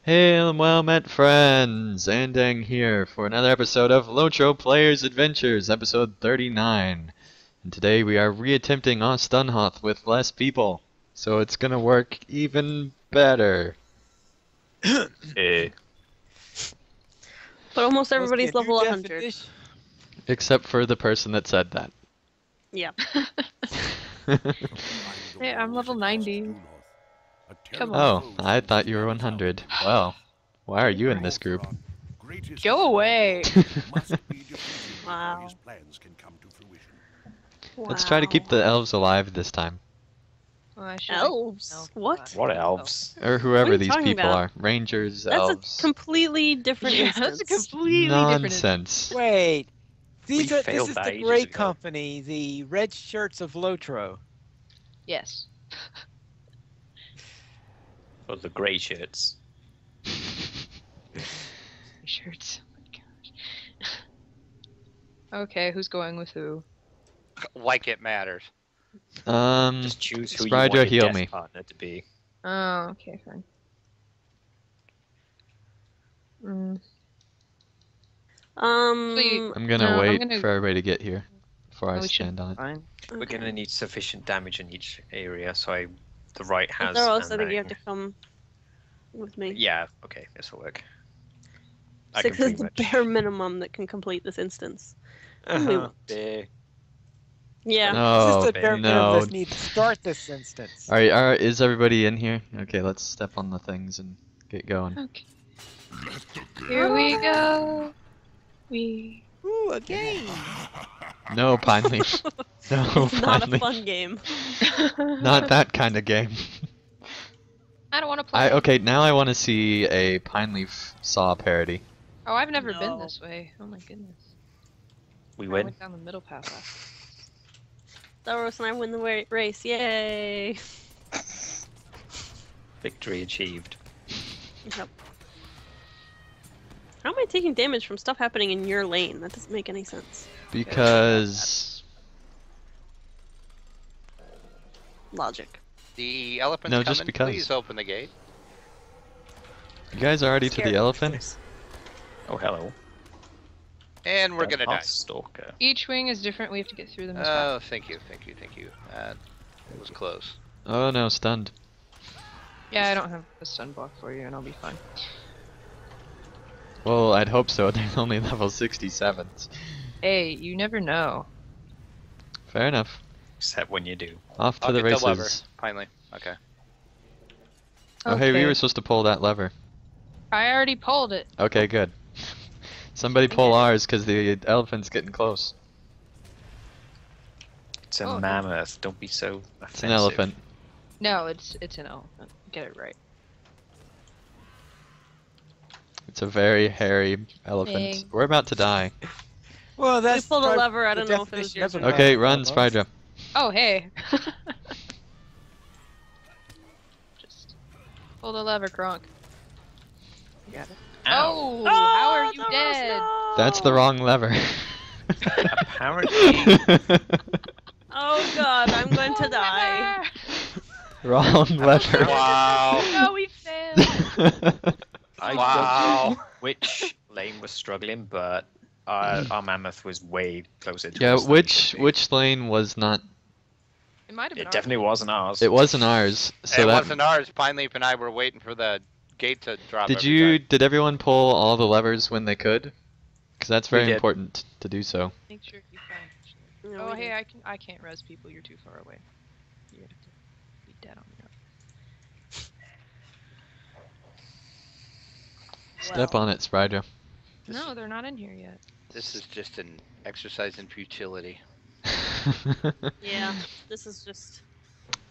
Hail and well met friends! Andang here for another episode of LOTRO Players Adventures, episode 39. And today we are reattempting Ostunhoth with less people, so it's gonna work even better. Eh. But almost everybody's level 100. Except for the person that said that. Yeah. Hey, I'm level 90. Come on. Oh, I thought you were 100. Well, why are you in this group? Go away! Wow. Let's try to keep the elves alive this time. Well, I should Elves? What? What elves? Or What are whoever you these talking people about? are. Rangers, That's elves. a completely different Yeah, instance. that's a completely different. Nonsense. Wait, We this failed is that the ages great ago. company, the Red Shirts of Lotro. Yes. Or the grey shirts? Shirts. Oh my gosh. Okay, who's going with who? Like it matters. Just choose who you Sprydra, want your heal death me. partner to be. Oh, okay, fine. I'm gonna No, I'm wait gonna- for everybody to get here before I we should- stand on it. Fine. We're Okay. gonna need sufficient damage in each area, so the right has. There also, I and think you have then- to come with me. Yeah. Okay, this will work. I 6 can is pretty the much- bare minimum that can complete this instance. Uh-huh. There. Yeah. No, this is the bare minimum no. that needs to start this instance. Alright, is everybody in here? Okay, let's step on the things and get going. Okay. Here we go. Ooh, a game! No, Pine Leaf. No, It's not Pine a Leaf. fun game. Not that kind of game. I don't want to play. Okay, now I want to see a Pine Leaf Saw parody. Oh, I've never been No. this way. Oh my goodness. We I win. went down the middle path last. Doros and I win the race. Yay! Victory achieved. Yep. How am I taking damage from stuff happening in your lane? That doesn't make any sense. Because... Logic. The elephant's No, coming. just because. Please open the gate. You guys already to Scared. the elephant? Oh, hello. And we're gonna die. Stalker. Each wing is different. We have to get through them as well. Oh, thank you, thank you, thank you. It was close. Oh no, stunned. Yeah, I don't have a stun block for you, and I'll be fine. Well, I'd hope so. They're only level 67s. Hey, you never know. Fair enough. Except when you do. Off to I'll the get the lever. races. Finally. Okay. Oh hey, we Okay. were supposed to pull that lever. I already pulled it. Okay, good. Somebody pull ours, because the elephant's getting close. It's a Oh, okay. mammoth. Don't be so offensive. It's an elephant. No, it's an elephant. Get it right. It's a very hairy elephant. Hey. We're about to die. Well, that's pulled a part- lever, I the don't know if it was definition yours of or a not. Okay, mammoth, run, almost. Sprydra. Oh, hey. Just pull the lever, Kronk. You got it. Ow. Oh, how are you Doros, dead? no! That's the wrong lever. Apparently. Oh god, I'm going to die. Wrong lever. Wow. No, we failed. I Wow. don't know which lane was struggling, but our mammoth was way closer to Yeah, us than it should be. which lane was not? It might have been. It definitely wasn't ours. It wasn't ours. So it that wasn't ours. Pine Leaf and I were waiting for the gate to drop. did every you? time. Did everyone pull all the levers when they could? Because that's We very did. important to do so. Make sure you find. No, Oh, we hey, didn't. I can't res people. You're too far away. You have to be dead on your own. Step on it, Sprydra. No, they're not in here yet. This is just an exercise in futility. Yeah, this is just...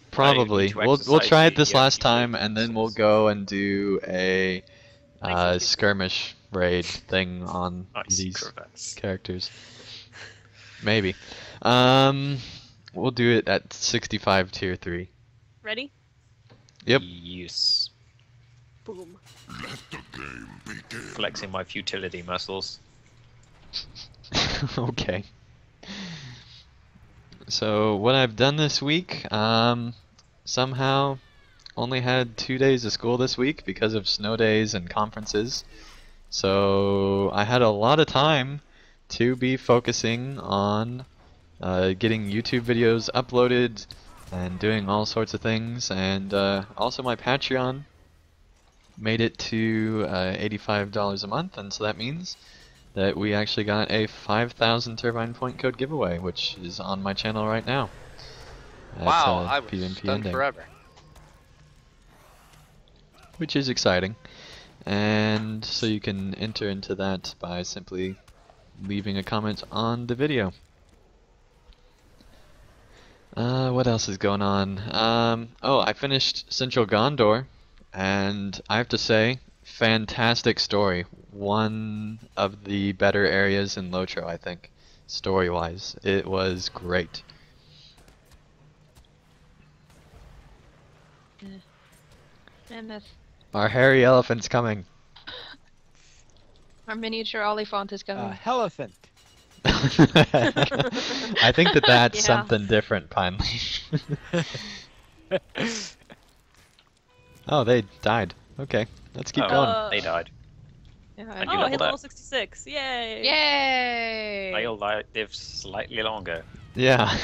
Probably. to We'll exercise try it the, this last futility time, and then we'll process. go and do a Nice. skirmish raid thing on Nice these crevasse. characters. Maybe. We'll do it at 65 tier 3. Ready? Yep. Yes. Boom. Flexing my futility muscles. Okay. So what I've done this week, somehow only had 2 days of school this week because of snow days and conferences. So I had a lot of time to be focusing on getting YouTube videos uploaded and doing all sorts of things. And also my Patreon made it to $85 a month, and so that means that we actually got a 5,000 turbine point code giveaway, which is on my channel right now. At, Wow, I was PvP stunned ending, forever. which is exciting. And so you can enter into that by simply leaving a comment on the video. What else is going on? Oh, I finished Central Gondor, and I have to say, fantastic story. One of the better areas in LOTRO, I think, story-wise. It was great. Mammoth. Our hairy elephant's coming. Our miniature Oliphant is coming. Elephant. I think that's Yeah. something different, Pinely. Oh, they died. Okay, let's keep Oh, going. They died. Yeah, And Oh, you I leveled hit up. level 66. Yay! Yay! They'll live slightly longer. Yeah.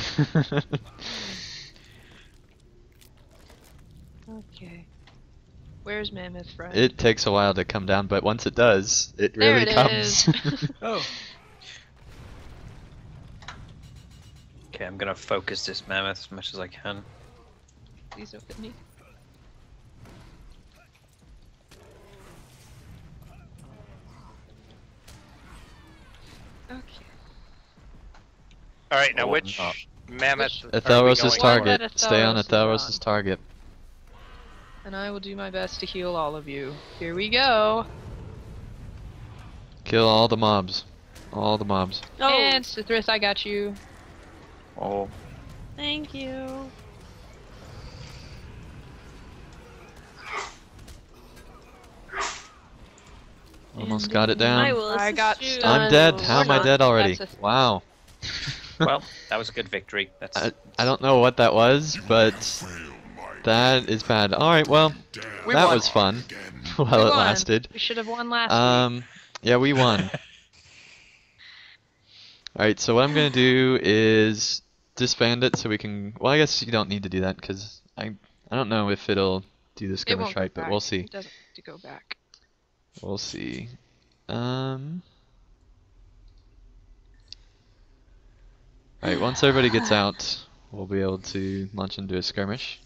Okay. Where's Mammoth Friend? It takes a while to come down, but once it does, it There really it comes. is. Oh, Okay, I'm gonna focus this mammoth as much as I can. Please don't hit me. Okay. All right, now Oh, which no. mammoth? Which- are we Athelros' going target. Let Stay on Athelros Athelros' run. target. And I will do my best to heal all of you. Here we go. Kill all the mobs. All the mobs. Oh, And CITHRYTH, I got you. Oh, thank you. Almost got it I down. will I assist got you. I'm dead. Or How am I not. dead already? That's a- Wow. well, that was a good victory. That's I don't know what that was, but that is bad. Alright, well, We that won. was fun while We it won. lasted. We should have won last week. Yeah, we won. Alright, so what I'm gonna do is disband it so we can. Well, I guess you don't need to do that because I don't know if it'll do the It skirmish won't go right, but back. we'll see. It doesn't need to go back. We'll see. Alright, once everybody gets out, we'll be able to launch into a skirmish.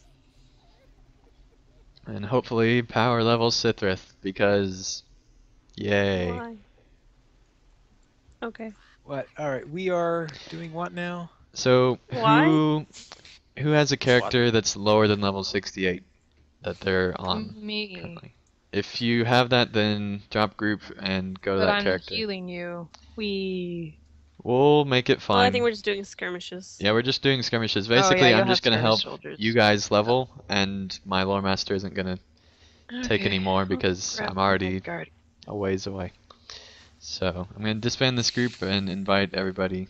And hopefully power level CITHRYTH, because yay. Why? Okay. what? All right, we are doing what now? So Why? who has a character that's lower than level 68 that they're on Me. currently? If you have that, then drop group and go to But that I'm character. healing you. We. We'll make it fine. Well, I think we're just doing skirmishes. Yeah, we're just doing skirmishes. Oh, yeah, Basically, you'll I'm just have gonna help skirmish soldiers. you guys level, and my lore master isn't gonna take Okay. any more because Grab I'm my already guard. a ways away. So I'm gonna disband this group and invite everybody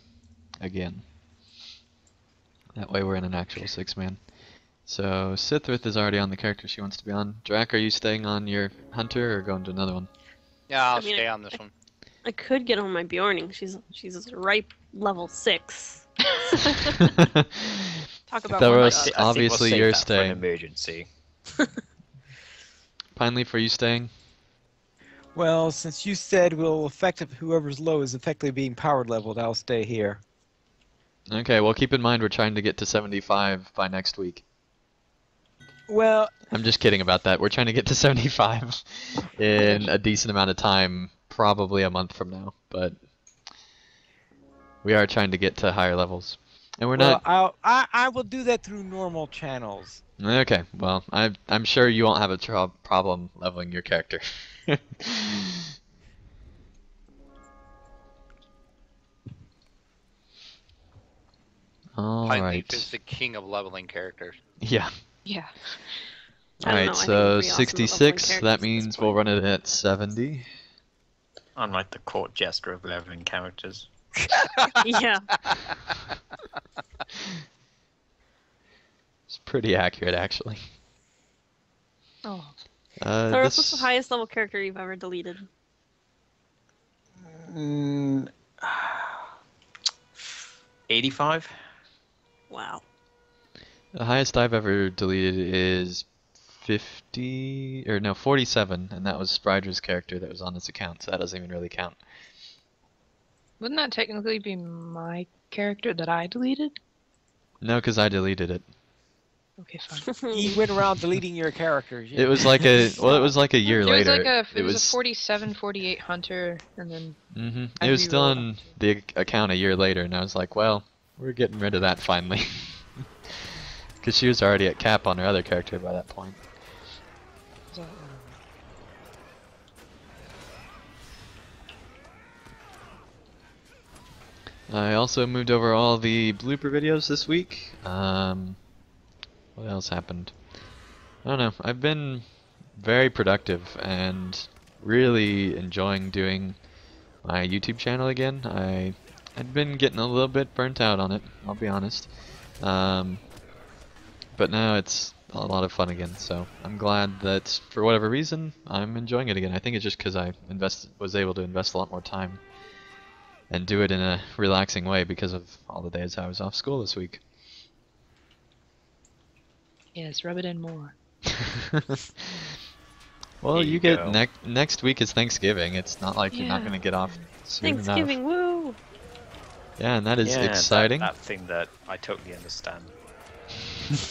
again. That way we're in an actual 6-man. So CITHRYTH is already on the character she wants to be on. Drac, are you staying on your hunter or going to another one? Yeah, I'll I mean, stay on this one. I could get on my Bjorning. She's ripe level 6. Talk about There one was- like I think obviously we'll save you're that for staying. an emergency. Pineleaf, are you staying? Well, since you said we'll whoever's low is effectively being powered leveled, I'll stay here. Okay, well keep in mind we're trying to get to 75 by next week. Well, I'm just kidding about that. We're trying to get to 75 in a decent amount of time, probably a month from now, but we are trying to get to higher levels. And we're not. I will do that through normal channels. Okay, well, I'm sure you won't have a problem leveling your character. All Pineleaf right. is the king of leveling characters. Yeah. Yeah. I don't know, I Alright, think so we're pretty awesome at leveling 66, characters that at this means we'll point. run it at 70. I'm like the court jester of leveling characters. Yeah. It's pretty accurate, actually. Oh. Thoros, what's the highest level character you've ever deleted? Mm, 85. Wow. The highest I've ever deleted is 50 or no 47, and that was Spryder's character that was on his account, so that doesn't even really count. Wouldn't that technically be my character that I deleted? No, because I deleted it. Okay, fine. you went around deleting your characters. It was like a well, it was like a year It was later. like a It it was a was 47, 48 hunter, and then I It was still rerolled on the account a year later, and I was like, well, we're getting rid of that finally, because she was already at cap on her other character by that point. I also moved over all the blooper videos this week. What else happened? I don't know. I've been very productive and really enjoying doing my YouTube channel again. I'd been getting a little bit burnt out on it, I'll be honest. But now it's a lot of fun again, so I'm glad that for whatever reason I'm enjoying it again. I think it's just because I was able to invest a lot more time and do it in a relaxing way because of all the days I was off school this week. yes, rub it in more. Well, There you you get go. next week is Thanksgiving. It's not like you're not Yeah. going to get off soon Thanksgiving, enough. woo! Yeah, and that is Yeah, exciting. That thing that I totally understand.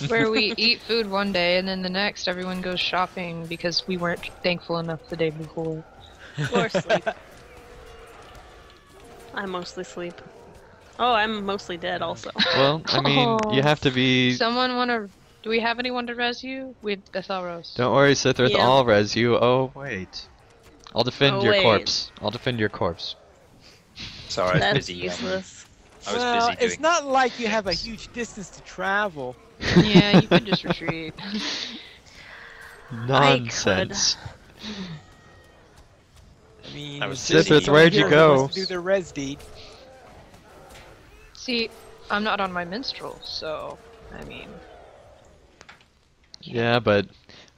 Where we eat food one day and then the next everyone goes shopping because we weren't thankful enough the day before. Or sleep. I mostly sleep. Oh, I'm mostly dead also. Well, I mean, you have to be. Someone wanna? Do we have anyone to res you? With Bethelros. Don't worry, CITHRYTH. Yeah. I'll res you. Oh wait, I'll defend Oh, your wait. corpse. I'll defend your corpse. Sorry, I was That's busy. useless. I was well, busy doing. it's not like you have a things. huge distance to travel. Yeah, you could just retreat. Nonsense. I mean, I was there's busy. someone Where'd you here who go? wants to do their res deed. See, I'm not on my minstrel, so I mean, Yeah, but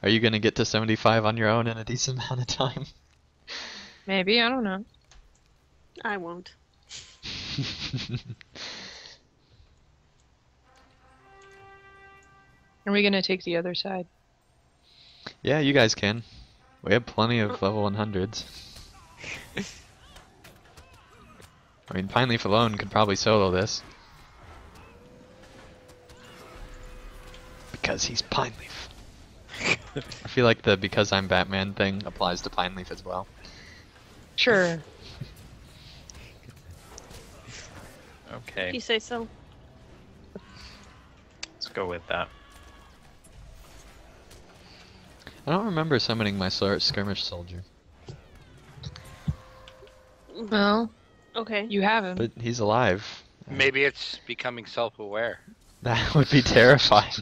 are you gonna get to 75 on your own in a decent amount of time? maybe I don't know. I won't. Are we gonna take the other side? Yeah, you guys can. We have plenty of level 100s. I mean, Pineleaf alone could probably solo this. Because he's Pineleaf. I feel like the because I'm Batman thing applies to Pineleaf as well. Sure. If Okay, you say so. let's go with that. I don't remember summoning my skirmish soldier, Well, Okay. you have him. but he's alive. Maybe it's becoming self-aware. That would be terrifying.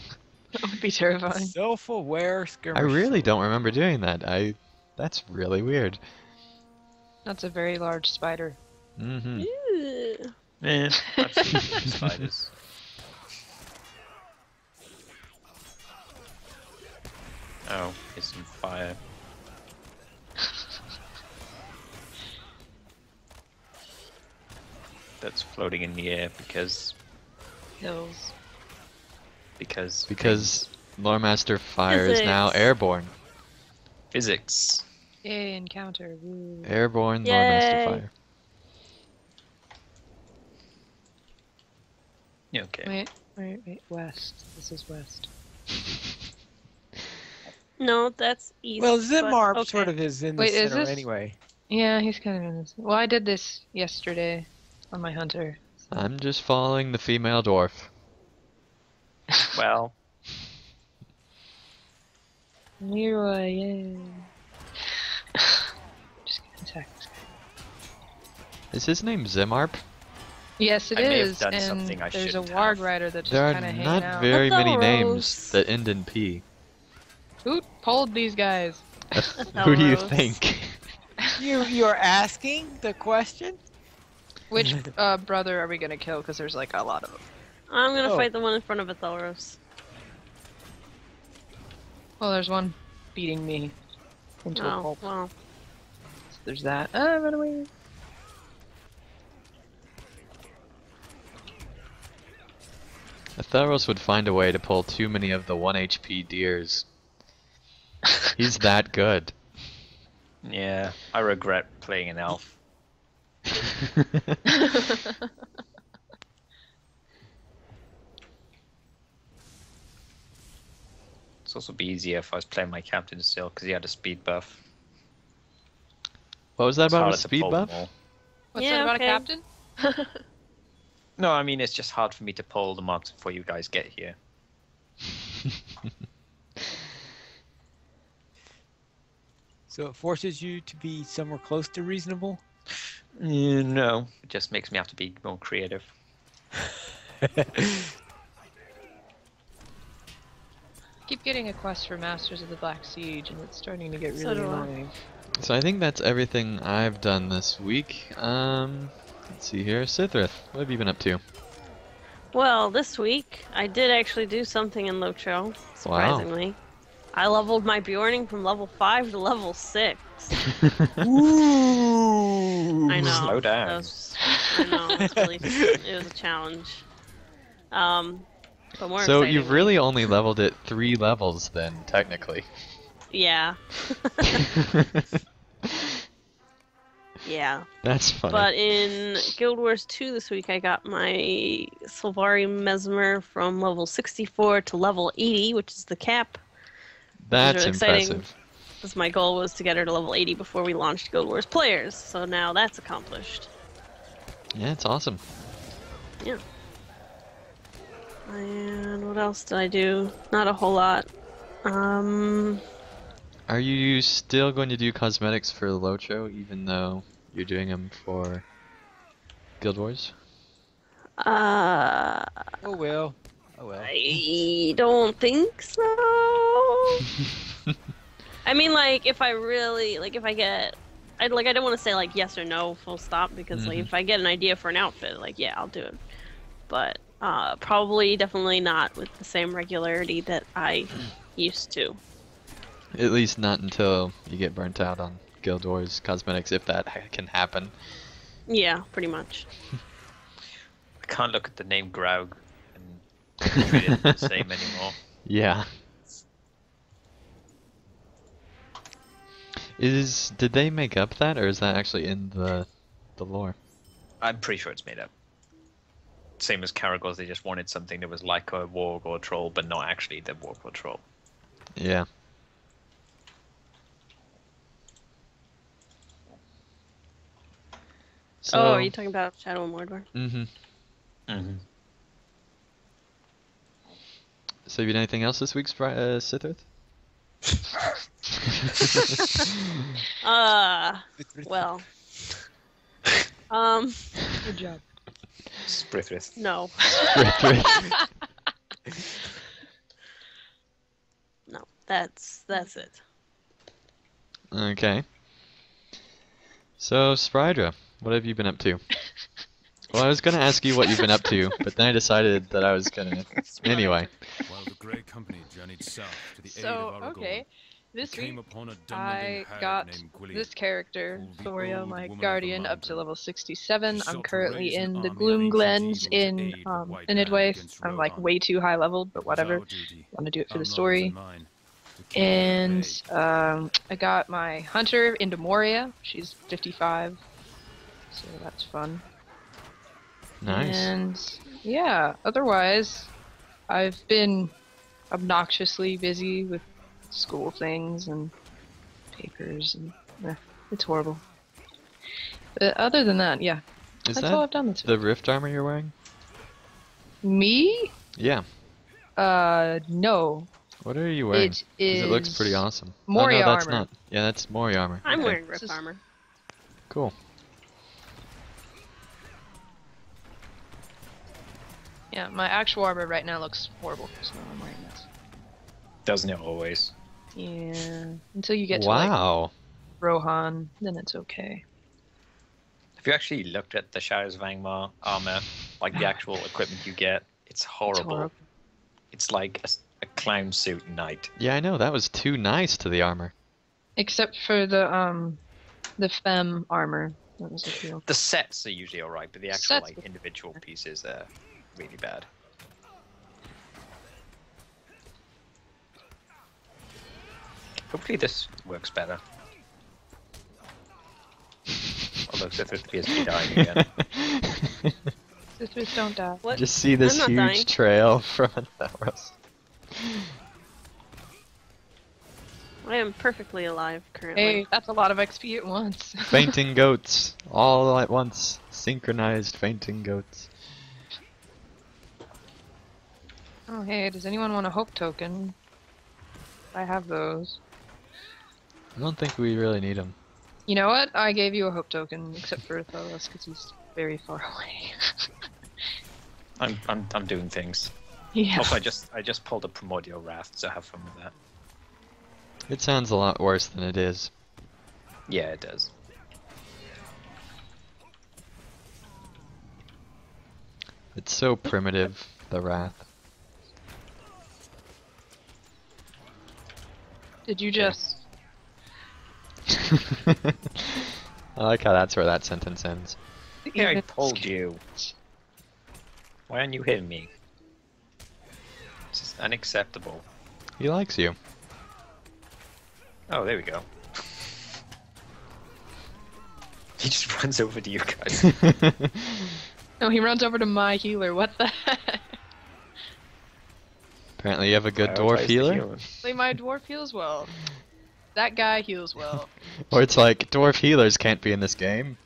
That would be terrifying. Self-aware skirmish. I really don't remember doing that. That's really weird. That's a very large spider. Mm-hmm. Ew. Man, I've seen spiders. Oh, it's some fire. That's floating in the air because Hills. Because Loremaster Fire is now Physics. airborne. physics. Yay, encounter. Woo. Airborne Yay. Loremaster Fire. Yeah, okay. Wait. West. This is west. No, that's east. Well, but Zimmarp okay. sort of is in the Wait, is center this- anyway. Yeah, he's kind of in this. Well, I did this yesterday on my hunter. I'm just following the female dwarf. Well, Leroy, yay. Just gonna attack this guy. Is his name Zimmarp? Yes, it I may have is. done and something I there's a shouldn't warg have. rider that just There are kind of hanging not out. very many names Rose. that end in P. Who pulled these guys? Who do you Rose. think? You're asking the question? Which brother are we gonna kill? Because there's like a lot of them. I'm gonna Oh. fight the one in front of Bethelros. Oh, there's one. beating me into a Oh, pulp. well. So there's that. Ah, run away. Theros would find a way to pull too many of the 1 HP deers. He's that good. Yeah, I regret playing an elf. It's also be easier if I was playing my captain still, because he had a speed buff. What was that It's about a harder to speed pull buff? them all. What's Yeah, that about okay. a captain? No, I mean it's just hard for me to pull the mobs before you guys get here. So it forces you to be somewhere close to reasonable? No, it just makes me have to be more creative. Keep getting a quest for Masters of the Black Siege, and it's starting to get So really do I. annoying. So I think that's everything I've done this week. Let's see here. CITHRYTH, what have you been up to? Well, this week I did actually do something in LOTRO, surprisingly. I leveled my Bjorning from level 5 to level 6. Ooh! I know. Slow down. I know. It was a challenge. But more So you've excitingly- really only leveled it 3 levels then, technically. Yeah. Yeah. That's funny. But in Guild Wars 2 this week, I got my Sylvari Mesmer from level 64 to level 80, which is the cap. That's really exciting. impressive. Because my goal was to get her to level 80 before we launched Guild Wars Players. So now that's accomplished. Yeah, it's awesome. Yeah. And what else did I do? Not a whole lot. Are you still going to do cosmetics for LOTRO, even though you're doing them for Guild Wars? Oh well. Oh well. I don't think so. I mean, like, if I really, like, if I get, I don't want to say, like, yes or no, full stop, because, like, if I get an idea for an outfit, like, yeah, I'll do it. But, probably, definitely not with the same regularity that I used to. At least not until you get burnt out on Guild Wars cosmetics, if that can happen. Yeah, pretty much. I can't look at the name Graug and treat it the same anymore. Yeah. Did they make up that, or is that actually in the lore? I'm pretty sure it's made up. Same as Karagors, they just wanted something that was like a warg or a troll, but not actually the warg or troll. Yeah. So, Oh, are you talking about Shadow and Mordor? Mm-hmm. Mm-hmm. So have you done anything else this week, CITHRYTH? Well. Good job. Sprithris. No. CITHRYTH. No, that's it. Okay. So, Sprydra, what have you been up to? Well, I was gonna ask you what you've been up to, but then I decided that I was gonna... Anyway. While the Grey Company journeyed south to the aid So, of Aragorn, okay. This they came week, upon a I Dunmerlin hag got named Gwillian, this character, called the Thoria, Old my Woman of the guardian, up to Mountain. level 67. She I'm sought to currently raise an in the army of Gloom ancient Glens eagles to in aid the White Man Inidway. against I'm like Rohan. way too high leveled, but It was whatever. our duty, Want to do it for our the Lord's story. and mine, to keep her at And bay. I got my hunter into Moria. She's 55, so that's fun. Nice. And yeah, otherwise, I've been obnoxiously busy with school things and papers, and it's horrible. But other than that, yeah, Is that's all that I've done this the week. rift armor you're wearing? Me? Yeah. No. What are you wearing? It Because it looks is pretty awesome. Moria oh, no, that's armor. not. Yeah, that's Moria armor. I'm Okay. wearing This Rift is- armor. Cool. Yeah, my actual armor right now looks horrible, so I'm wearing this. Doesn't it always? Yeah, until you get to like Wow. Rohan, then it's okay. Have you actually looked at the Shadows of Angmar armor? Like the actual equipment you get? It's horrible. horrible. It's like a clown suit knight. Yeah, I know, that was too nice to the armor. Except for the femme armor. That was a deal. The sets are usually alright, but the actual Sets- like individual pieces are really bad. Hopefully this works better. Although CITHRYTH appears to be dying again. Sisters don't die. What? Just see this I'm huge not dying. trail from Theros. I am perfectly alive currently. Hey, that's a lot of XP at once. Fainting goats, all at once. Synchronized fainting goats. Oh, hey, does anyone want a hope token? I have those. I don't think we really need them. You know what? I gave you a hope token, except for Thoros, because he's very far away. I'm doing things. Yeah. Also, I just pulled a Primordial Wrath, so have fun with that. It sounds a lot worse than it is. Yeah, it does. It's so primitive, the wrath. Did you just... I like how that's where that sentence ends. Yeah, I told you. Why aren't you hitting me? This is unacceptable. He likes you. Oh, there we go. He just runs over to you guys. No, he runs over to my healer. What the heck? Apparently you have a good dwarf Prioritize the healer. healer. Like, my dwarf heals well. That guy heals well. Or it's like, dwarf healers can't be in this game.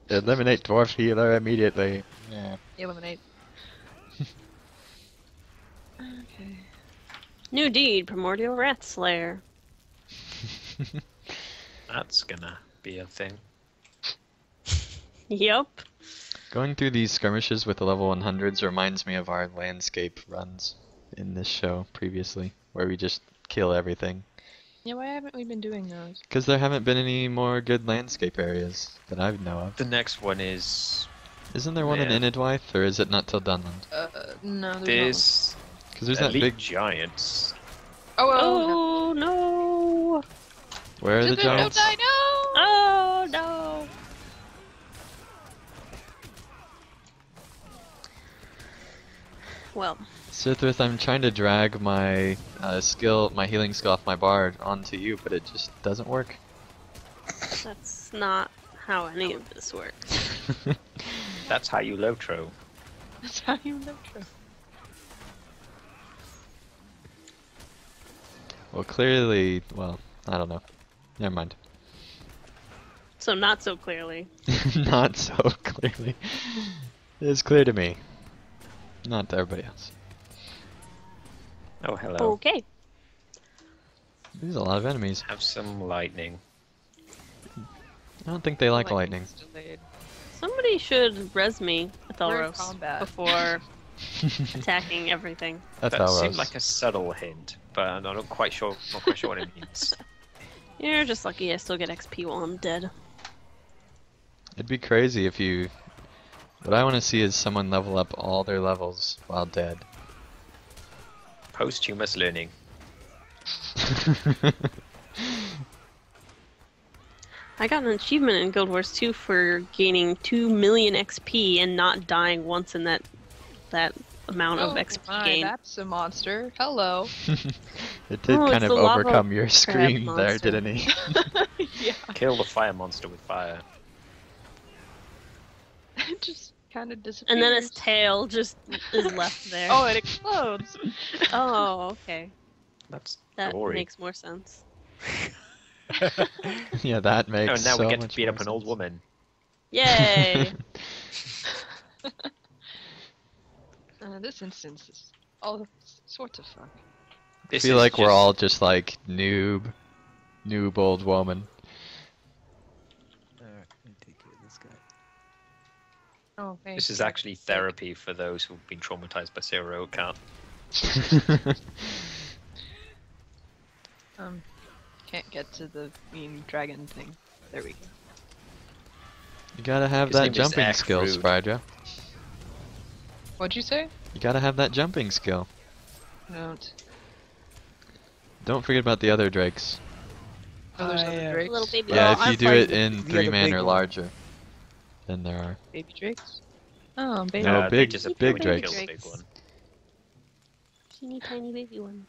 Eliminate dwarf healer immediately. Yeah. Eliminate. Okay. New deed, Primordial Rat Slayer. That's gonna be a thing. Yup. Going through these skirmishes with the level 100s reminds me of our landscape runs in this show previously, where we just kill everything. Yeah, why haven't we been doing those? Because there haven't been any more good landscape areas that I know of. The next one is Isn't there one in Yeah. Inidwyth, or is it not till Dunland? No, there's there's Because there's that elite big... giants. not one. Oh, Oh no! Where are the Sisters, don't giants? die, no! Oh no! Well, CITHRYTH, I'm trying to drag my my healing skill off my bard onto you, but it just doesn't work. that's not how any of this works. That's how you LOTRO. That's how you know true. Well, clearly, well, I don't know. Never mind. So not so clearly. Not so clearly. It is clear to me. Not to everybody else. Oh, hello. Okay. There's a lot of enemies. Have some lightning. I don't think they like lightning. Lightning's delayed. Somebody should res me at We're in Thelros combat. before attacking everything. That's That seemed Elros. like a subtle hint, but I'm not quite sure. Not quite sure what it means. You're just lucky I still get XP while I'm dead. It'd be crazy if you... What I want to see is someone level up all their levels while dead. Posthumous learning. I got an achievement in Guild Wars 2 for gaining 2 million XP and not dying once in that amount of XP my, gain. that's a monster. Hello. It did Oh, kind it's of the lava overcome your crab scream there, monster. didn't he? Yeah. Kill the fire monster with fire. It just kind of disappears. And then his tail just is left there. Oh, it explodes. Oh, okay. That's That gory. makes more sense. Yeah, that Oh, makes now so we get much to beat more up an old sense. woman. Yay! This instance is all sorts of fun. I This feel is like we're just- all just like noob old woman. Alright, let me take care of this guy. Oh, thanks. This is actually therapy for those who've been traumatized by Zero Count. Can't get to the mean dragon thing. There we go. You gotta have His that name is jumping Ack skill, Rude. Spydra. What'd you say? You gotta have that jumping skill. I don't. Don't forget about the other drakes. Oh, there's other Yeah. drakes. Little baby. Yeah, well, if you I'm do fighting it in the 3 other man big or one. larger, then there are. Baby drakes. Oh, baby. No, they big- disappear big when you kill drakes. the big one. teeny tiny baby ones.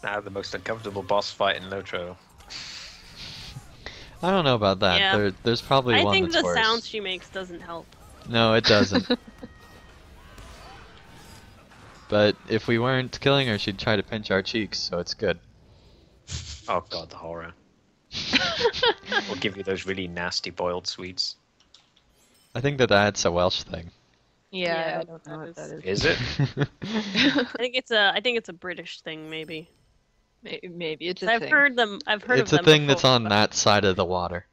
Now the most uncomfortable boss fight in LOTRO. I don't know about that. Yeah. There's probably I one think that's the worse. sound she makes doesn't help. No, it doesn't. But if we weren't killing her, she'd try to pinch our cheeks, so it's good. Oh god, the horror. We'll give you those really nasty boiled sweets. I think that's a Welsh thing. Yeah, Yeah, I don't know what that that is. Is it? I think it's a British thing, maybe. Maybe it's a I've thing. heard them. I've heard It's of a them thing that's before, on but- that side of the water.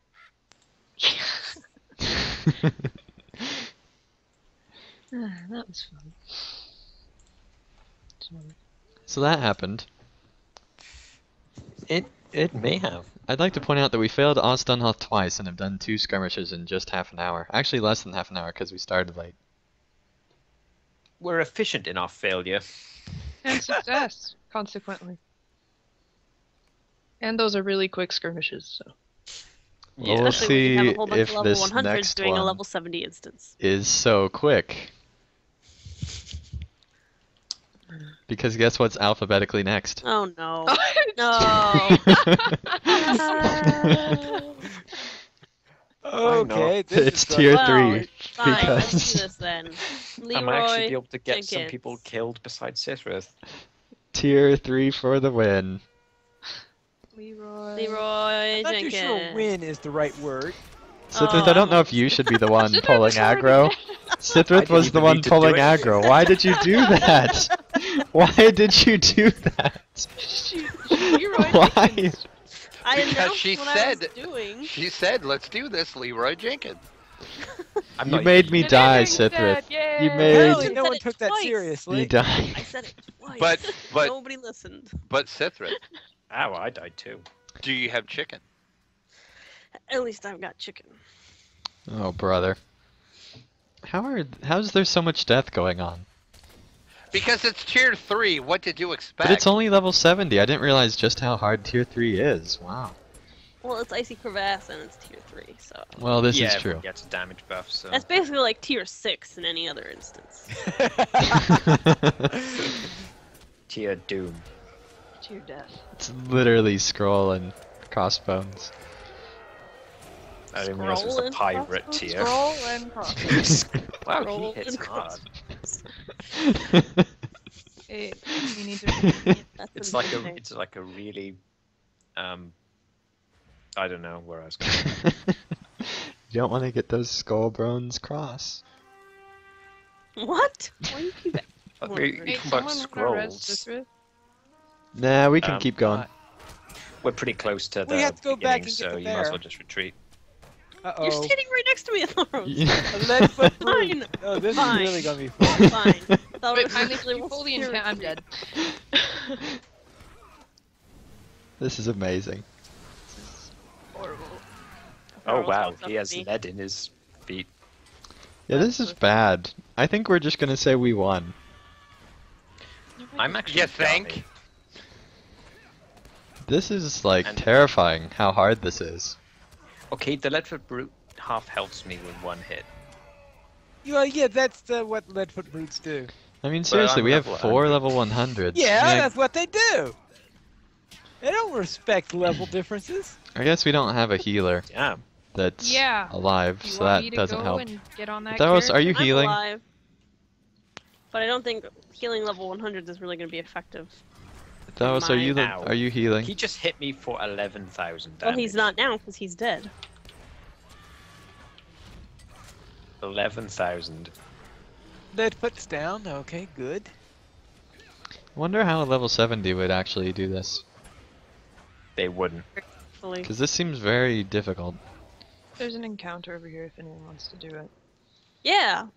That was fun. So that happened. It may have. I'd like to point out that we failed Ostunhoth twice and have done 2 skirmishes in just half an hour. Actually, less than half an hour because we started late. We're efficient in our failure. And success, consequently. And those are really quick skirmishes, so. Well, we'll Especially when you have see a whole bunch if of level this 100s next doing a one level 70 instance. is so quick. Because guess what's alphabetically next? Oh no. no. Okay, this It's is tier Well, 3. Fine, let's Because do this then. I might actually be Leroy able to get some Jenkins. people killed besides CITHRYTH. tier 3 for the win. Leroy. Leroy I'm not too Jenkins. sure "win" is the right word. Sithryth, I don't know if you should be the one Sithryth pulling is already aggro. I Sithryth didn't was the even one need to do pulling it. aggro. Why did you do that? Why did you do that? Leroy Why? Jenkins. I Because announced she what I said- was doing. She said, "Let's do this, Leroy Jenkins." I'm You not made me And die, Aaron's dead, Sithryth. yay! You Apparently, made no said one it took that twice. seriously. me die. I said it twice. But- Nobody listened. But CITHRYTH, Ow, I died too. do you have chicken? At least I've got chicken. Oh, brother. How's there so much death going on? Because it's tier 3. What did you expect? But it's only level 70. I didn't realize just how hard tier 3 is. Wow. Well, it's Icy Crevasse and it's tier 3, so. Well, this yeah, is everyone true. gets a damage buff, so. That's basically like tier 6 in any other instance. Tier Doom. To your death. It's literally scroll and crossbones. I didn't realize it was Scroll a and pirate crossbones, tier. Scroll and crossbones. Wow, Scroll he hits and hard. Hey, we need to. That's It's like insane. it's like a really, I don't know where I was going. You don't want to get those skull bones cross. What? Why do you keep it? We're Hey, talking about someone wanna res scrolls. Sithryth? Nah, we can keep going. We're pretty close to the We have to go back beginning, and get so the you might as bear. well just retreat. Uh-oh. You're standing right next to me, Thoros. A lead-foot brute. Fine. Oh, this Fine. is really gonna be fun. Fine. Wait, Thoros I'm actually you will pull the steer intent. I'm me. dead. This is amazing. Horrible. Oh Thoros wow, walks up he to has me. lead in his feet. Yeah, this is bad. I think we're just gonna say we won. I'm actually. You think? dying. This is like And- terrifying how hard this is. Okay, the Leadfoot Brute half healths me with one hit. Well, yeah, that's what lead-foot brutes do. I mean, seriously, I'm we have level 4 100. level 100s. Yeah, I mean, that's what they do. They don't respect level differences. I guess we don't have a healer Yeah. that's Yeah. alive, You so want that me to doesn't go help. and get on that Thoros, are character? you I'm healing? alive. But I don't think healing level 100 is really going to be effective. Thoros, are you Ow. are you healing? He just hit me for 11,000 damage. Well, he's not now because he's dead. 11,000. Lead-foot's down. Okay, good. Wonder how a level 70 would actually do this. They wouldn't. Fully. Because this seems very difficult. There's an encounter over here if anyone wants to do it. Yeah.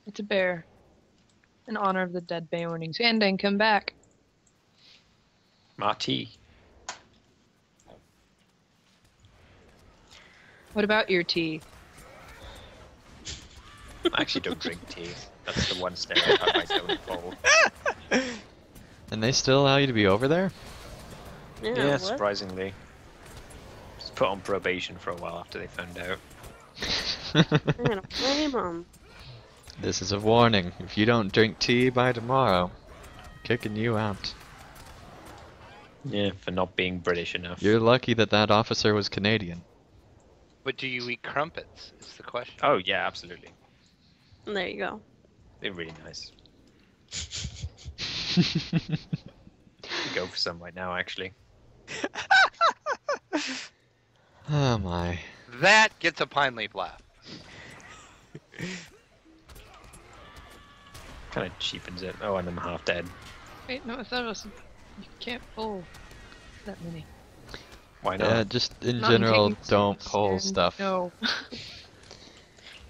It's a bear. In honor of the dead Beornings. And then come back. Marty. What about your tea? I actually don't drink tea. That's the one stereotype I don't follow. And they still allow you to be over there? Yeah, what? surprisingly. Just put on probation for a while after they found out. I'm gonna blame 'em. This is a warning. If you don't drink tea by tomorrow, I'm kicking you out. Yeah, for not being British enough. You're lucky that that officer was Canadian. But do you eat crumpets? Is the question. Oh yeah, absolutely. There you go. They're really nice. Go for some right now, actually. Oh my. That gets a pine leaf laugh. Kind of cheapens it. Oh, and I'm half dead. Wait, no, I thought it was. You can't pull that many. Why not? Yeah, just in Not general, taking don't space pull and- stuff. No.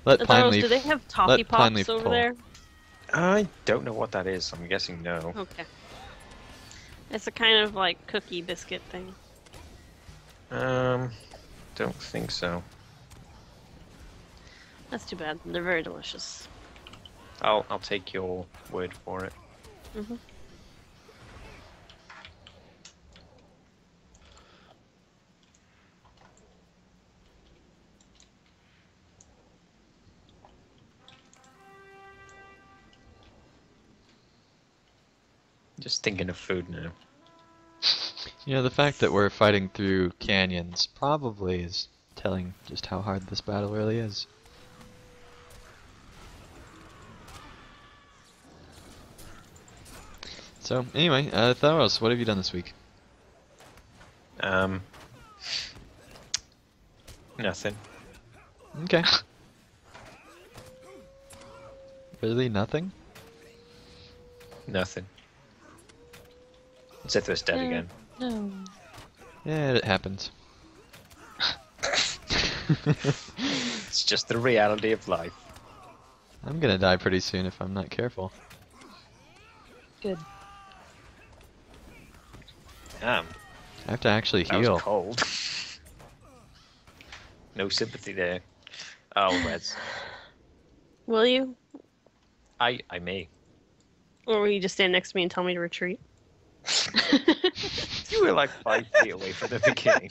Let Letharos, Pine Leaf. do they have toffee let Pine pops Leaf over pull. there? I don't know what that is. I'm guessing no. Okay. It's a kind of like cookie biscuit thing. Don't think so. That's too bad. They're very delicious. I'll take your word for it. Hmm. Just thinking of food now. You know, the fact that we're fighting through canyons probably is telling just how hard this battle really is. So, anyway, Tharos, what have you done this week? Nothing. Okay. Really nothing? Nothing. CITHRYTH's dead again. No. Yeah, it happens. It's just the reality of life. I'm gonna die pretty soon if I'm not careful. Good. Damn, I have to actually that heal. was cold. No sympathy there. Oh, Reds. Will you? I may. Or will you just stand next to me and tell me to retreat? You were like 5 feet away from the beginning.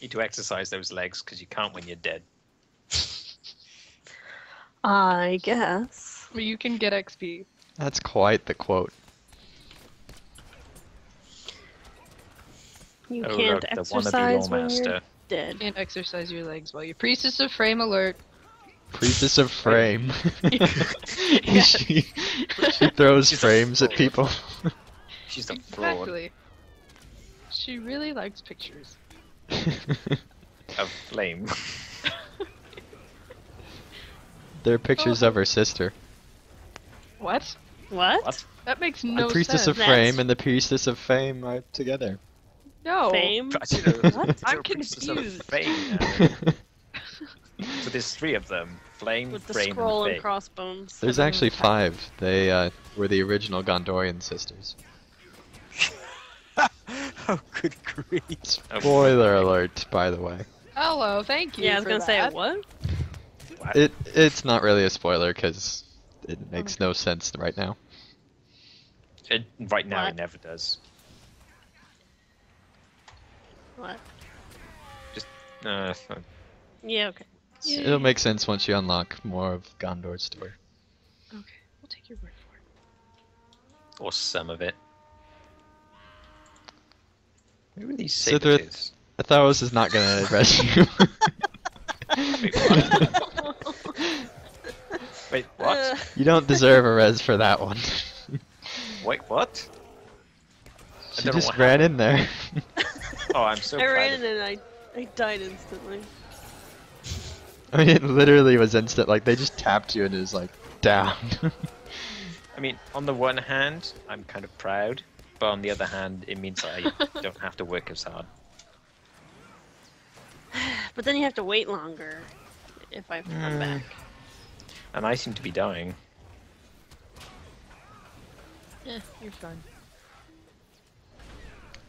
Need to exercise those legs because you can't when you're dead. I guess. Well, you can get XP. That's quite the quote. You Oh, can't look, the wannabe exercise when lawmaster. you're dead. Can't exercise your legs while you Priestess of Frame alert. Priestess of Frame. Yeah. she throws She's a frames at fraud. people. She's a fraud Exactly. She really likes pictures. of flame. They're pictures of her sister. What? What? What? That makes no the Priestess sense. of Frame and the Priestess of Fame are together. No. Fame? What? I'm I'm confused. confused. Fame now. So there's 3 of them: flame, With the frame, scroll and and fame. crossbones. There's actually 5. They were the original Gondorian sisters. Oh, good grief. Spoiler alert, by the way. Hello, thank you. Yeah, I was for gonna say, that. what? What? It's not really a spoiler because it makes no sense right now. Right now, What? it never does. What? Uh, Yeah, okay. It'll make sense once you unlock more of Gondor's story. Okay, we'll take your word for it. or some of it. Who are these CITHRYTH. saber-tooths? Atharos is not gonna address you. Wait, what? Wait, what? You don't deserve a res for that one. Wait, what? I She don't know just what ran happened. in there. Oh, I'm so I proud ran of in and I died instantly. I mean, it literally was instant. Like, they just tapped you and it was like, down. I mean, on the one hand, I'm kind of proud, but on the other hand, it means I don't have to work as hard. But then you have to wait longer if I have to come back. And I seem to be dying. Yeah, you're fine.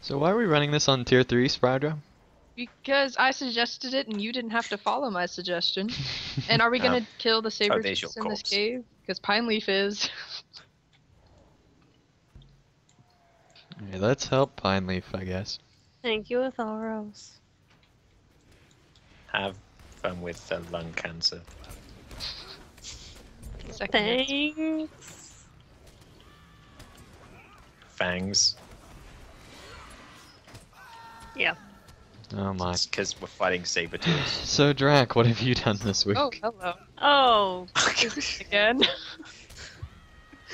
So why are we running this on tier 3, Spradra? Because I suggested it and you didn't have to follow my suggestion. And are we gonna kill the saber there's your in this corpse. cave? Because Pine Leaf is. Okay, let's help Pineleaf, I guess. Thank you, Atharos. Have fun with the lung cancer. Second hit. Thanks. Fangs. Yeah. Oh my. It's because we're fighting Sabertooths. So Drac, what have you done this week? Oh, hello. Oh, Again.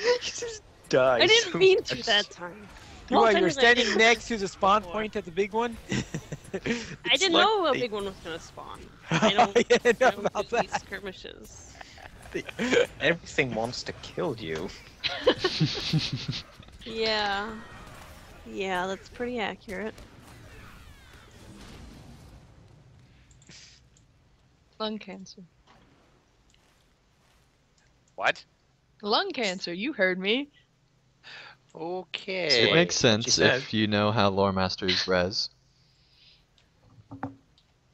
You just died. I didn't mean to that time. Well, What, you were technically, I standing didn't next to the spawn before. point at the big one? I didn't know a big one was gonna spawn. I don't, I didn't know I don't about do these that. skirmishes. Everything wants to kill you. Yeah. Yeah, that's pretty accurate. Lung cancer. What? Lung cancer, you heard me. Okay. It makes What you sense said. if you know how lore masters res.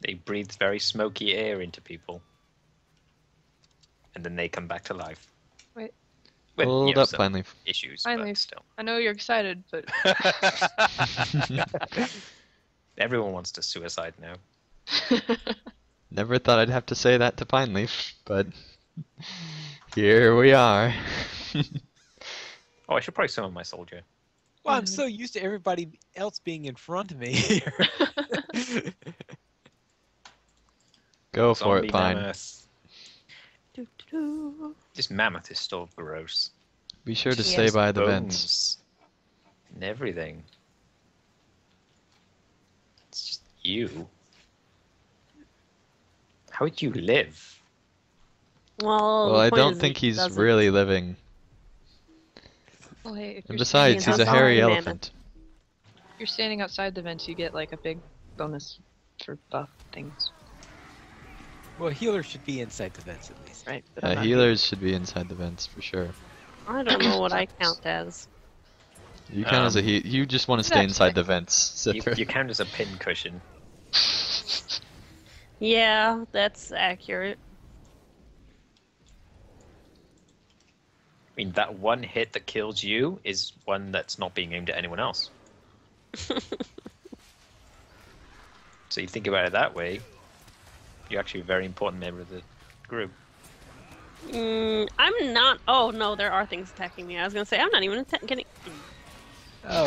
They breathe very smoky air into people. And then they come back to life. Wait. With, Hold you know, up, some Pineleaf. issues, Finally. but still. I know you're excited, but Everyone wants to suicide now. Never thought I'd have to say that to Pineleaf, but here we are. Oh, I should probably summon my soldier. Well, I'm so used to everybody else being in front of me here. Go for Zombie it, Pine. mammoth. Doo-doo-doo. This mammoth is still gross. Be sure to She stay has by the vents. bones and everything. It's just you. How would you live? Well, Well, the I point don't is think he he's doesn't. really living. well, hey, if And you're besides, standing he's a outside hairy the mammoth. elephant. if you're standing outside the vents, you get like a big bonus for buff things, Well, healers should be inside the vents at least. right? But I'm not Healers should be inside the vents for sure. I don't know what I count as. You count as a you just want to stay That's inside like- the vents. You, Cithra. you count as a pin cushion. Yeah, that's accurate. I mean, that one hit that kills you is one that's not being aimed at anyone else. So you think about it that way, you're actually a very important member of the group. I'm not. Oh no, there are things attacking me. I was gonna say I'm not even getting. Oh,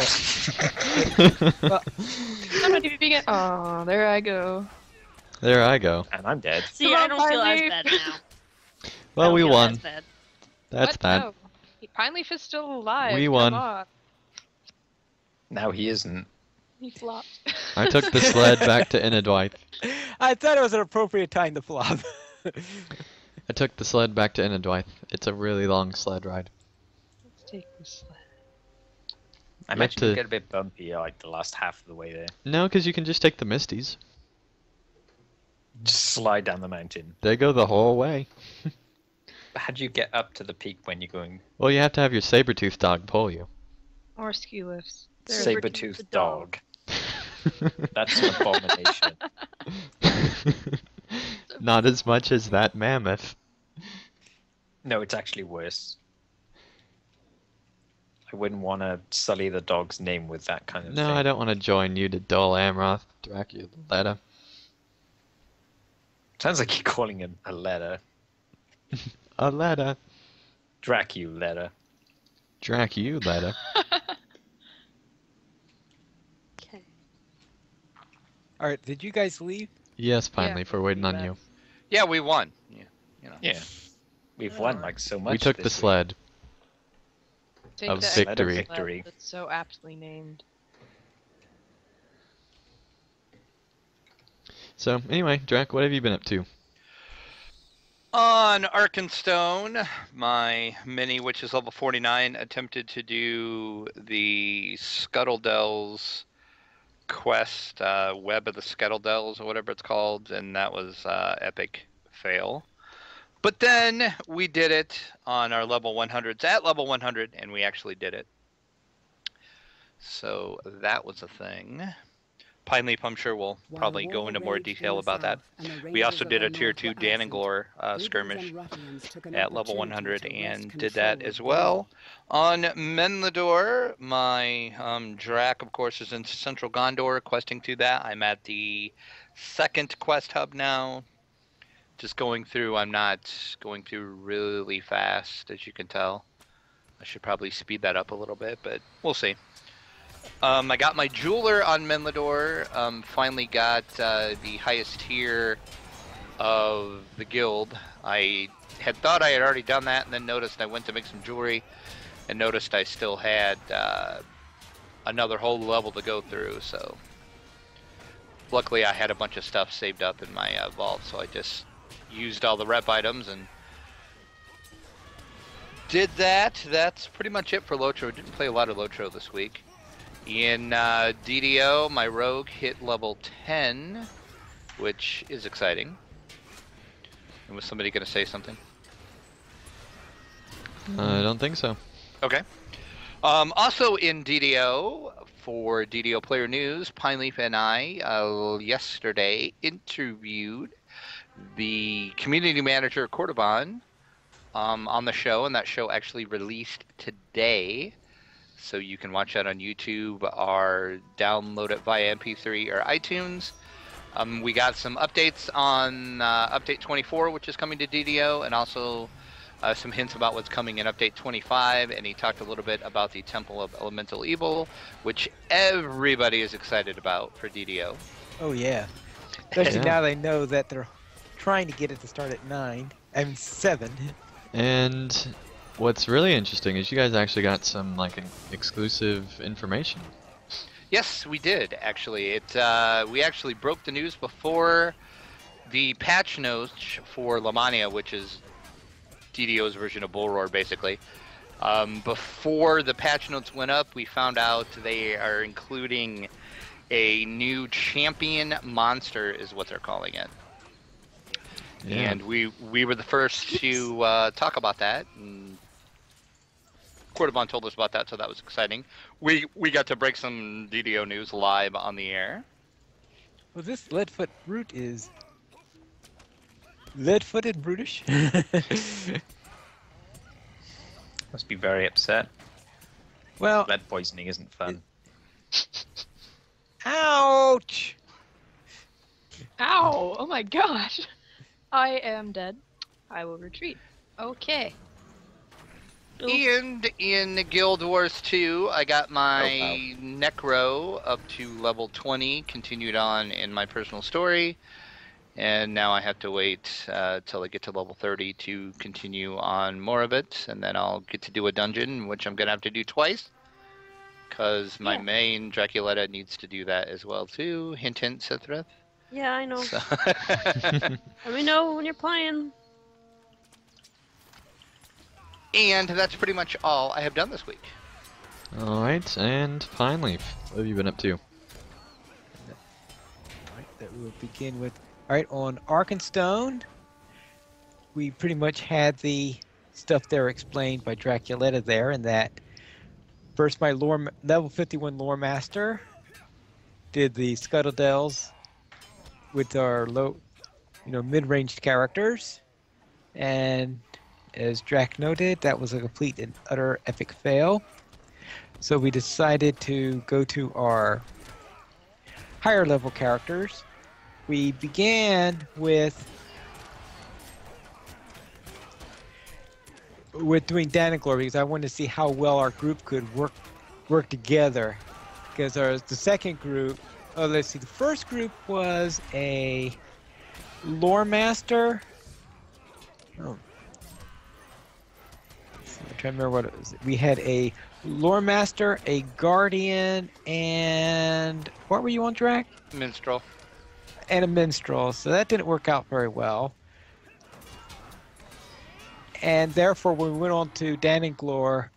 I'm not even being. Oh, there I go. There I go. And I'm dead. See, Come I on, don't feel as Pineleaf. bad now. I Well, don't we feel won. as bad. That's What? that. No. Pineleaf is still alive. We Come won. on. Now he isn't. He flopped. I took the sled back to Inadwythe. I thought it was an appropriate time to flop. I took the sled back to Inadwythe. It's a really long sled ride. Let's take this sled. I You imagine have you to- get a bit bumpy like the last half of the way there. No, because you can just take the Misties. Just slide down the mountain. They go the whole way. How do you get up to the peak when you're going Well, you have to have your saber-tooth dog pull you. Or ski lifts. There. saber-toothed the dog. dog? That's an abomination. Not as much as that mammoth. No, it's actually worse. I wouldn't want to sully the dog's name with that kind of No, thing. I don't want to join you to dull Amroth, Draculetta. Sounds like you're calling him a letter. Aletta. Draculetta. Draculetta. Okay. Alright, did you guys leave? Yes, finally, Yeah, for waiting on that. you. Yeah, we won. Yeah, you know. Yeah. We've won like so much. We took this the week. sled. Take Of the victory. extra sled Victory. That's so aptly named. So, anyway, Drac, what have you been up to? On Arkenstone, my mini, which is level 49, attempted to do the Scuttledells quest, Web of the Scuttledells, or whatever it's called, and that was epic fail. But then we did it on our level 100s at level 100, and we actually did it. So that was a thing. Pine Leaf, I'm sure will probably go into more detail about that. We also did a Tier 2 Dananglor skirmish at level 100 and did that as well. On Menlador, my Drac, of course, is in Central Gondor, questing through that. I'm at the second quest hub now. Just going through, I'm not going through really fast, as you can tell. I should probably speed that up a little bit, but we'll see. I got my jeweler on Menlador. Finally got the highest tier of the guild. I had thought I had already done that, and then noticed I went to make some jewelry, and noticed I still had another whole level to go through. So luckily, I had a bunch of stuff saved up in my vault, so I just used all the rep items and did that. That's pretty much it for LOTRO. Didn't play a lot of LOTRO this week. In DDO, my rogue hit level 10, which is exciting. And was somebody going to say something? I don't think so. Okay. Also in DDO, for DDO Player News, Pineleaf and I yesterday interviewed the community manager Cordovan on the show, and that show actually released today. So you can watch that on YouTube or download it via MP3 or iTunes. We got some updates on Update 24, which is coming to DDO, and also some hints about what's coming in Update 25. And he talked a little bit about the Temple of Elemental Evil, which everybody is excited about for DDO. Oh yeah. Especially now they know that they're trying to get it to start at 7. And what's really interesting is you guys actually got some exclusive information. Yes, we did actually. We actually broke the news before the patch notes for Lamania, which is DDO's version of Bull Roar, basically. Before the patch notes went up, we found out they are including a new champion monster, is what they're calling it. Yeah. And we were the first to talk about that. And Cordovan told us about that, so that was exciting. We got to break some DDO news live on the air. Well, this Leadfoot brute is lead-footed brutish. Must be very upset. Well, Lead poisoning isn't fun. ouch! Ow! Oh my gosh! I am dead. I will retreat. Okay. And in Guild Wars 2, I got my Necro up to level 20, continued on in my personal story, and now I have to wait till I get to level 30 to continue on more of it, and then I'll get to do a dungeon, which I'm going to have to do twice, because my main Draculetta needs to do that as well too. Hint, hint, CITHRYTH. Yeah, I know. So Let me know when you're playing. and that's pretty much all I have done this week. Alright, and Pineleaf, what have you been up to? Alright, that we'll begin with. Alright, on Arkenstone, we pretty much had the stuff there explained by Draculetta there, and that first my level 51 lore master did the Scuttledells with our low, mid-ranged characters, and as Drac noted, that was a complete and utter epic fail. So we decided to go to our higher level characters. We began with doing Dananglor because I wanted to see how well our group could work together. Because the second group, let's see, the first group was a lore master. Oh. I'm trying to remember what it was. We had a lore master, a guardian, and what were you on, Drac? Minstrel. And a minstrel. So that didn't work out very well. And therefore, when we went on to Dananglor,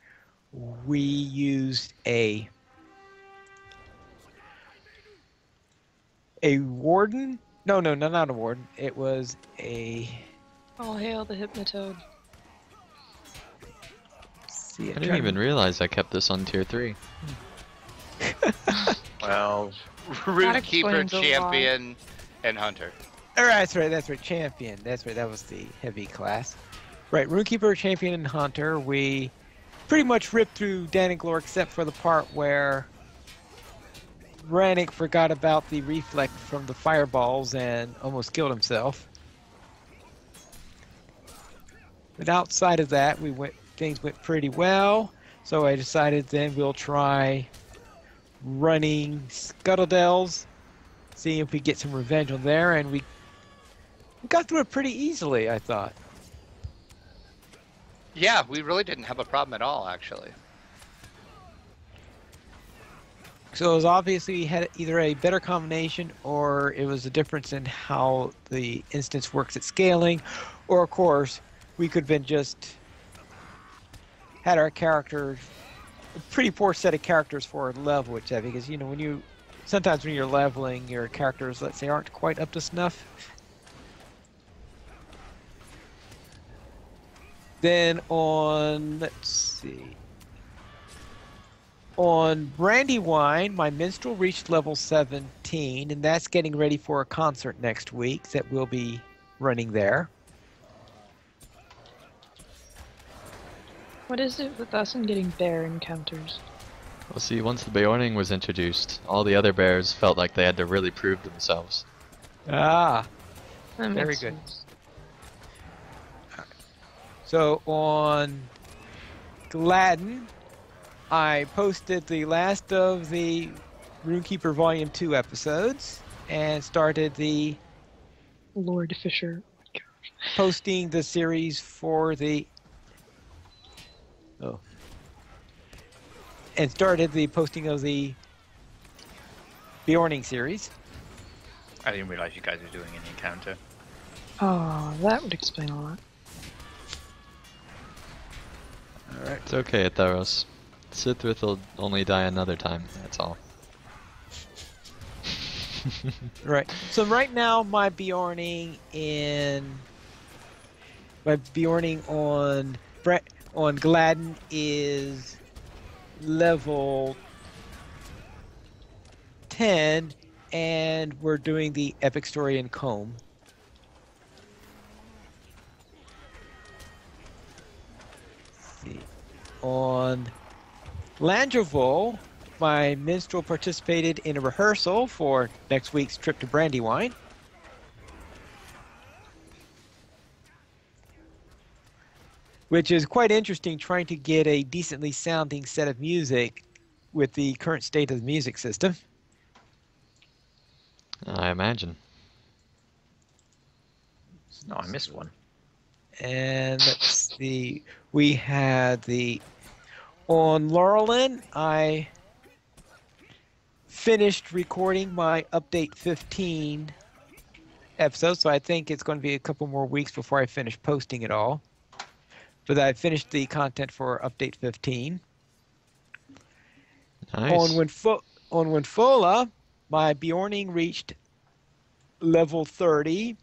we used a warden. No, not a warden. It was a. All hail the Hypnotoad. I didn't even realize I kept this on tier 3. Well, That Rootkeeper, explains a lot. Champion, and Hunter. All right, that's right. Champion. That's right. That was the heavy class. Right. Runekeeper, Champion, and Hunter. We pretty much ripped through Dan and Glor except for the part where Rannick forgot about the reflect from the fireballs and almost killed himself. But outside of that, things went pretty well. So I decided then we'll try running Scuttledells, see if we get some revenge on there, and we got through it pretty easily, I thought. Yeah, we really didn't have a problem at all, actually. So it was obviously we had either a better combination or it was a difference in how the instance works at scaling, or of course we could have been just had our characters a pretty poor set of characters for a level, which because sometimes when you're leveling your characters, let's say, aren't quite up to snuff. Then let's see. On Brandywine, my minstrel reached level 17, and that's getting ready for a concert next week that we'll be running there. What is it with us and getting bear encounters? Well, see, once the Beorning was introduced, all the other bears felt like they had to really prove themselves. Ah, That Very makes good. sense. so on Gladden, I posted the last of the Runekeeper Volume 2 episodes and started the Lord Fisher. posting the series for the and started the posting of the Beorning series. I didn't realize you guys were doing an encounter. Oh, that would explain a lot. All right. It's okay, Theros. CITHRYTH will only die another time, that's all. Right. So right now my Beorning on Gladden is level 10, and we're doing the epic story in Combe. Let's see. On Landravol, my minstrel participated in a rehearsal for next week's trip to Brandywine. Which is quite interesting, trying to get a decently sounding set of music with the current state of the music system. I imagine. No, I missed one. And let's see, we had on Laurelin, I finished recording my Update 15 episode, so I think it's going to be a couple more weeks before I finish posting it all. But I finished the content for Update 15. Nice. On Winfola, my Beorning reached level 30.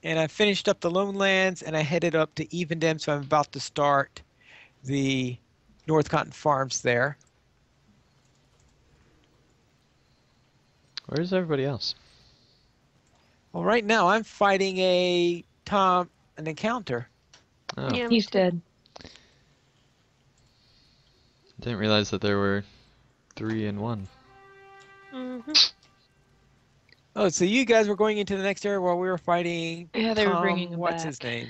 And I finished up the Lone Lands, and I headed up to Evendem, so I'm about to start the North Cotton Farms there. Where's everybody else? Well, right now I'm fighting an encounter. Oh, Yeah. He's dead. didn't realize that there were 3 in 1. Mm-hmm. Oh, so you guys were going into the next area while we were fighting. Yeah, they were bringing him What's back. his name?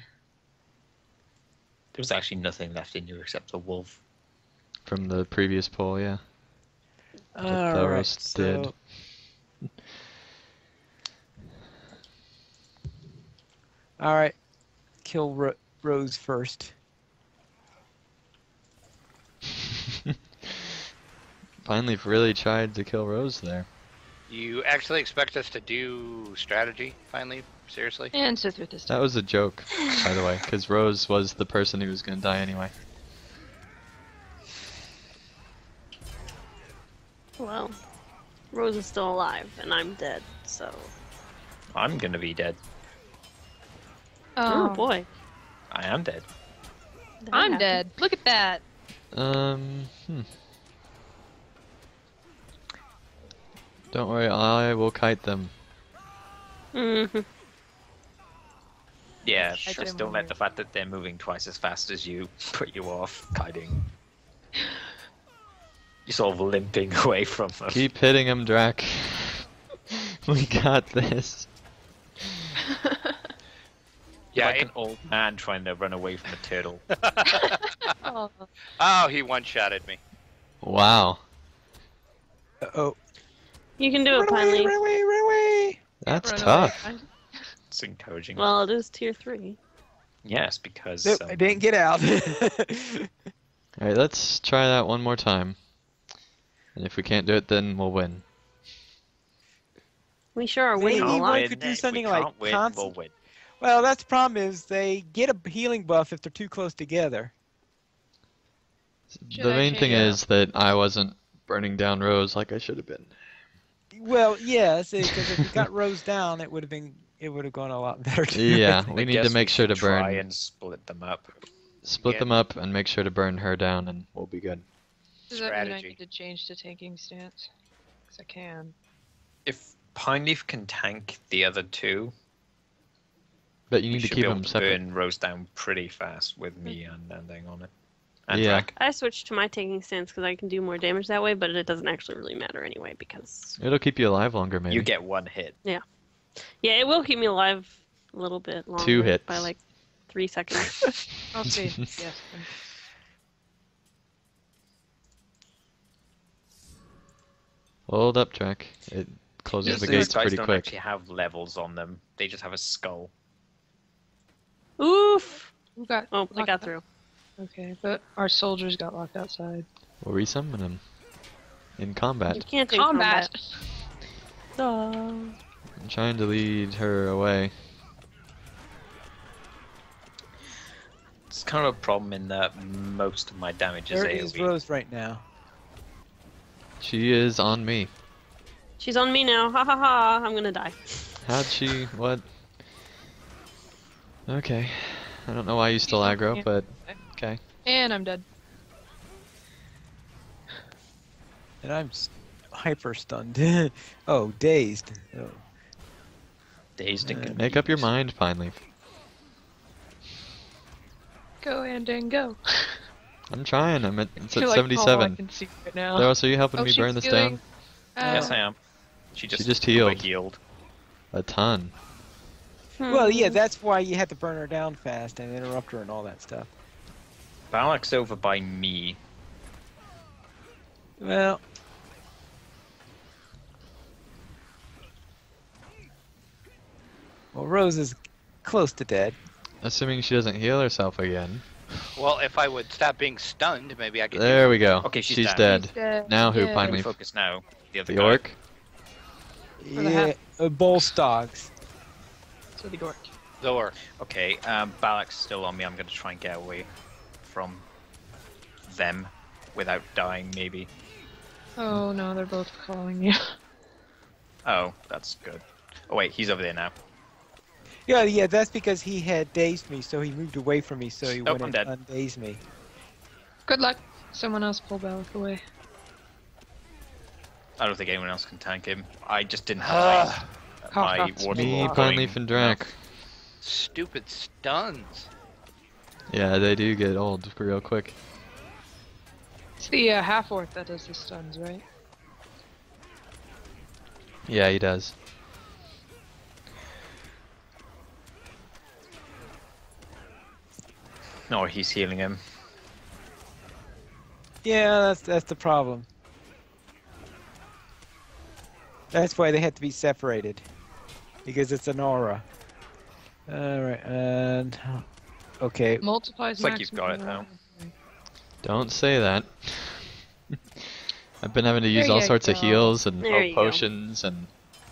There was actually nothing left in you except the wolf. From the previous poll, yeah. All Theros right, did. so all right, kill Rose first. Finally really tried to kill Rose there. You actually expect us to do strategy, finally? Seriously? And CITHRYTH is That dead. was a joke, by the way, because Rose was the person who was going to die anyway. Well, Rose is still alive, and I'm dead, so. I'm gonna be dead. Oh, boy. I am dead. That I'm happened. dead. Look at that. Hmm. Don't worry, I will kite them. Mm-hmm. Yeah, Sure. just don't let the fact that they're moving twice as fast as you put you off kiting. You're sort of limping away from them. Keep hitting him, Drac. We got this. You're Yeah, like an old man trying to run away from a turtle. Oh, Oh, he one-shotted me. Wow. Uh-oh. You can do it, Run away, Pinely. run away, run away! That's run tough. away. It's encouraging. Well, it is tier 3. Yes, because Nope, I didn't get out. Alright, let's try that one more time. And if we can't do it, then we'll win. We sure are Maybe winning a one lot. could do If something we like can't win, constant- we'll win. Well, that's the problem is they get a healing buff if they're too close together. Should The I main thing change- is that I wasn't burning down rows like I should have been. Well, yes, because if we got rows down, it would have gone a lot better. Too. Yeah, I we need guess to make sure to should try burn. and split them up. Split Yeah. them up and make sure to burn her down, and we'll be good. Does that mean I Strategy. need to change to tanking stance? Because I can. If Pineleaf can tank the other two, But you we need to should keep be able them to separate. burn Rose down pretty fast with me and Ending on it. And Yeah. Drac. I switched to my taking stance because I can do more damage that way, but it doesn't actually really matter anyway because It'll keep you alive longer, maybe. You get one hit. yeah, it will keep me alive a little bit longer. 2 hits. by like 3 seconds. I'll see. Yes. Hold up, Drac. It closes Yes, the these gates guys pretty don't quick. actually have levels on them. They just have a skull. Oof! Who got? Oh, I locked got out? through. Okay, but our soldiers got locked outside. We'll resummon him. In combat. You can't do Combat. Duh. I'm trying to lead her away. It's kind of a problem in that most of my damage is There is AoE. Rose right now. She is on me. She's on me now. Ha ha ha! I'm gonna die. How'd she... what? Okay. I don't know why you still aggro, but... okay. And I'm dead. And I'm hyper stunned. Oh, dazed. Oh. Dazed and Make up your confused. mind, Pineleaf. Go and go. I'm trying. It's at You're like, all I 77. can see right now. Daryl, are you helping Oh, me she's burn this healing. down? Yes, I am. She just healed. healed. A ton. Well, yeah, Hmm. that's why you had to burn her down fast and interrupt her and all that stuff. Balak's over by me. Well, Rose is close to dead. Assuming she doesn't heal herself again. Well, if I would stop being stunned, maybe I could. There we go. Okay, she's down. dead. He's dead. Now who, Yay. Pineleaf? Focus now. The other The guy. orc? For the Yeah, bull stogs. So the orc. Zor. Okay, Balak's still on me. I'm gonna try and get away from them without dying, maybe. Oh no, they're both following you. Oh, that's good. Oh wait, he's over there now. Yeah, that's because he had dazed me, so he moved away from me, so he Nope, wouldn't I'm dead. undaze me. Good luck. Someone else pull Balak away. I don't think anyone else can tank him. I just didn't have Cough, my cough, water Me, Wow. Pineleaf, and Drac. Stupid stuns. Yeah, they do get old real quick. It's the half orc that does the stuns, right? Yeah, he does. No, he's healing him. Yeah, that's the problem. That's why they had to be separated. Because it's an aura. Alright, and... Okay, Multiplies It's like you've got it maximum now. Don't say that. I've been having to use There all you sorts of go. heals and There you go. potions and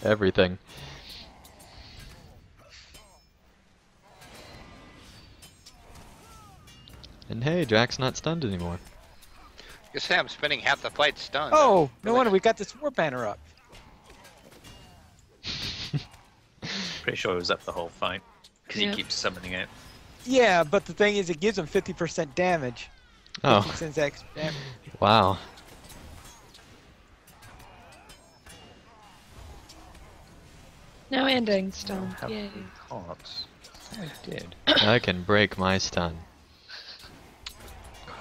everything. And hey, Drac's not stunned anymore. You say I'm spending half the fight stunned. oh, no wonder we got this war banner up. Pretty sure it was up the whole fight. Because Yeah. he keeps summoning it. Yeah, but the thing is, it gives them 50% damage. Oh, 50 cents extra damage. wow. No ending stone. Have Yay. taunts. I did. I can break my stun.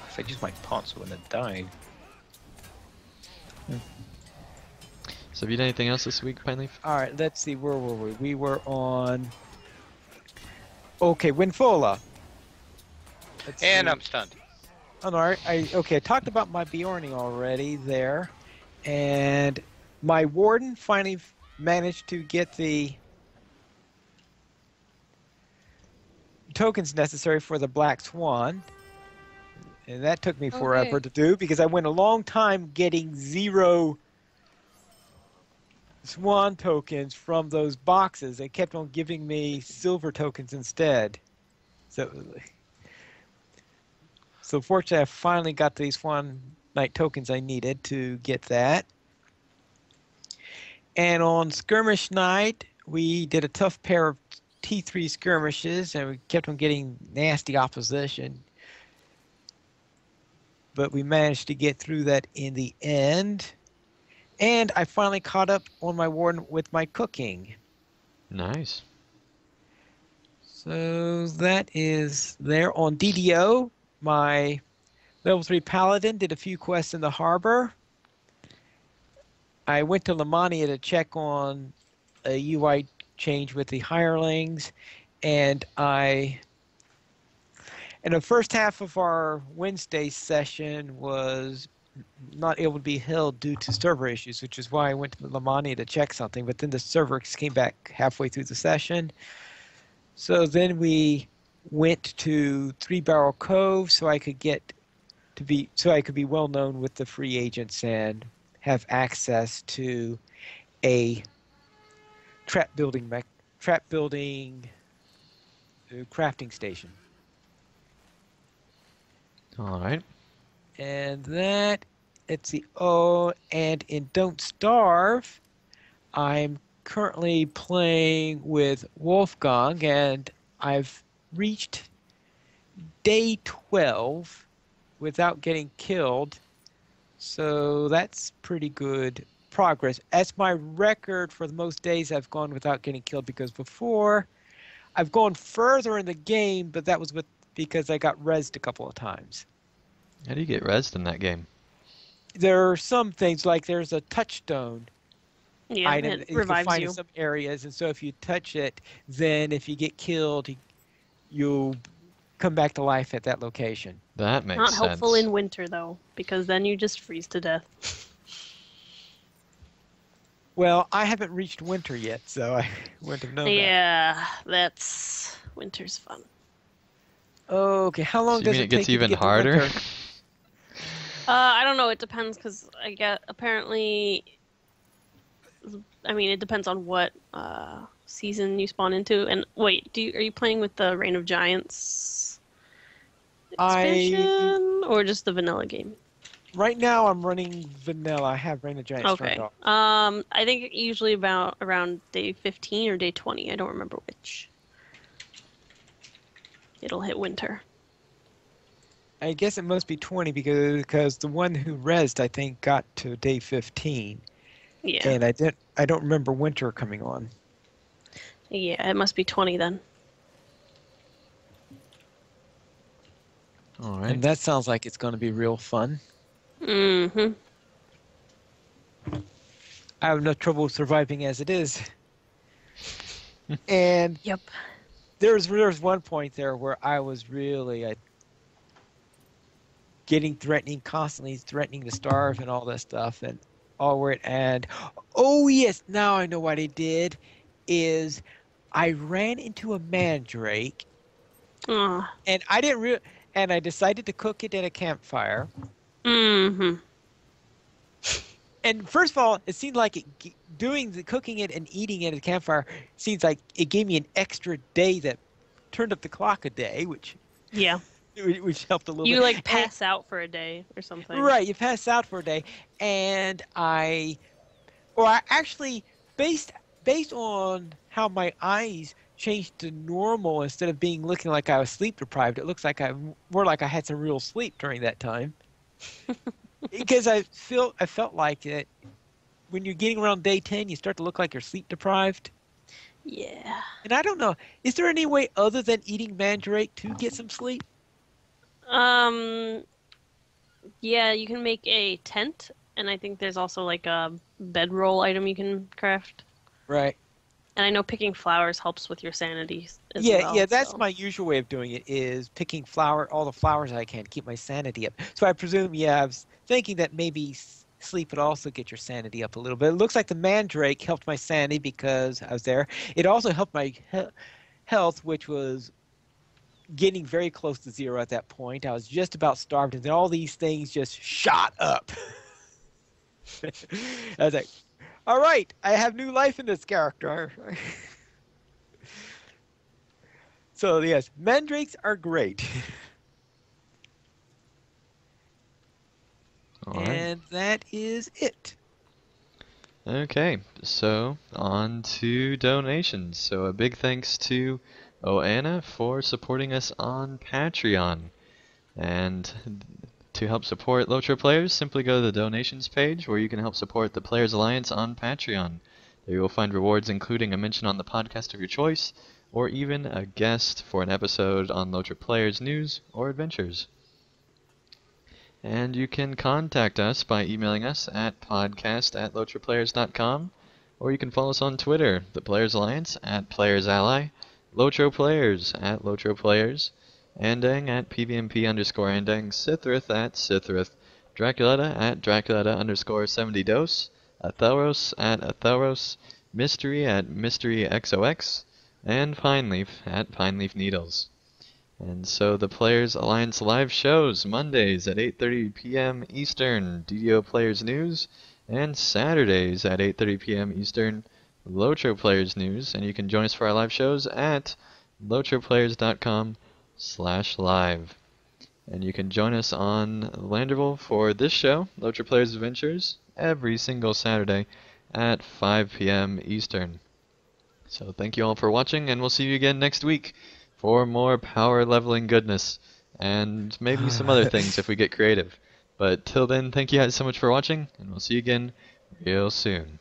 If I used my taunts, I wouldn't have died. So have you done anything else this week, Pineleaf? All right, let's see. Where were we? We were on. Okay, Winfola. Let's And see. I'm stunned. Oh, no, I talked about my Bjorning already there, and my Warden finally managed to get the tokens necessary for the Black Swan, and that took me forever to do because I went a long time getting 0 Swan tokens from those boxes. They kept on giving me silver tokens instead. So fortunately, I finally got these Swan Knight tokens I needed to get that. And on Skirmish Night, we did a tough pair of T3 skirmishes, and we kept on getting nasty opposition. But we managed to get through that in the end. And I finally caught up on my Warden with my cooking. Nice. So that is there. On DDO, my level 3 Paladin did a few quests in the harbor. I went to Lamania to check on a UI change with the hirelings, and in the first half of our Wednesday session was not able to be held due to server issues, which is why I went to Lamania to check something, but then the server came back halfway through the session. So then we went to Three Barrel Cove so I could be well known with the free agents and have access to a trap building crafting station. All right. And that, let's see. Oh, and in Don't Starve, I'm currently playing with Wolfgang, and I've reached day 12 without getting killed. So that's pretty good progress. That's my record for the most days I've gone without getting killed, because before I've gone further in the game, but that was because I got rezzed a couple of times. How do you get rezzed in that game? There are some things, like there's a touchstone Yeah, item it that you can revives find you. in some areas, and so if you touch it, then if you get killed, you'll come back to life at that location. That makes Not sense. helpful in winter though, because then you just freeze to death. Well, I haven't reached winter yet, so I wouldn't have known that. Yeah, winter's fun. Okay, how long So you does mean it it gets take you to even get to harder? winter? I don't know. It depends, because apparently, I mean, it depends on what season you spawn into. And wait, are you playing with the Reign of Giants expansion or just the vanilla game? Right now, I'm running vanilla. I have Reign of Giants Okay. turned off. I think usually around day 15 or day 20. I don't remember which. It'll hit winter. I guess it must be 20 because the one who rezzed, I think, got to day 15. Yeah. And I don't remember winter coming on. Yeah, it must be 20 then. All right. And that sounds like it's going to be real fun. Mm-hmm. I have no trouble surviving as it is. And Yep. there's one point there where I was really constantly threatening to starve and all that stuff, and oh yes, now I know what I did. Is I ran into a mandrake, Aw. and and I decided to cook it at a campfire. Mm-hmm. And first of all, it seemed like cooking it and eating it at a campfire seems like it gave me an extra day that turned up the clock a day, which Yeah. helped a little bit. You like pass out for a day or something. Right, you pass out for a day, and I actually based on how my eyes changed to normal instead of looking like I was sleep deprived, it looks like more like I had some real sleep during that time. Because I felt like that when you're getting around day 10, you start to look like you're sleep deprived. Yeah. And I don't know, is there any way other than eating mandrake to get some sleep? Um. Yeah, you can make a tent, and I think there's also like a bedroll item you can craft. Right. And I know picking flowers helps with your sanity as Yeah, well. yeah, that's So. my usual way of doing it is picking all the flowers I can, keep my sanity up. So I presume, yeah, I was thinking that maybe sleep would also get your sanity up a little bit. It looks like the mandrake helped my sanity because I was there. It also helped my health, which was getting very close to zero at that point. I was just about starved, and then all these things just shot up. I was like, all right, I have new life in this character. So yes, mandrakes are great. All right. And that is it. Okay, so on to donations. So a big thanks to Oana for supporting us on Patreon. And to help support LOTRO players, simply go to the donations page where you can help support the Players Alliance on Patreon. There you will find rewards including a mention on the podcast of your choice, or even a guest for an episode on LOTRO Players news or adventures. And you can contact us by emailing us at podcast@lotroplayers.com, or you can follow us on Twitter, the Players Alliance @PlayersAlly, LOTRO Players @LOTROPlayers, Andang @PVMP_Andang, CITHRYTH @CITHRYTH, Draculetta @Draculetta_70dos, Athelros @Athelros, Mystery @MysteryXOX, and Pineleaf @PineleafNeedles. And so the Players Alliance live shows Mondays at 8:30 p.m. Eastern, DDO Players News, and Saturdays at 8:30 p.m. Eastern, LOTRO Players News. And you can join us for our live shows at lotroplayers.com/live. And you can join us on Landerville for this show, LOTRO Players Adventures, every single Saturday at 5 p.m. Eastern. So thank you all for watching, and we'll see you again next week for more power leveling goodness, and maybe some other things if we get creative. But till then, thank you guys so much for watching, and we'll see you again real soon.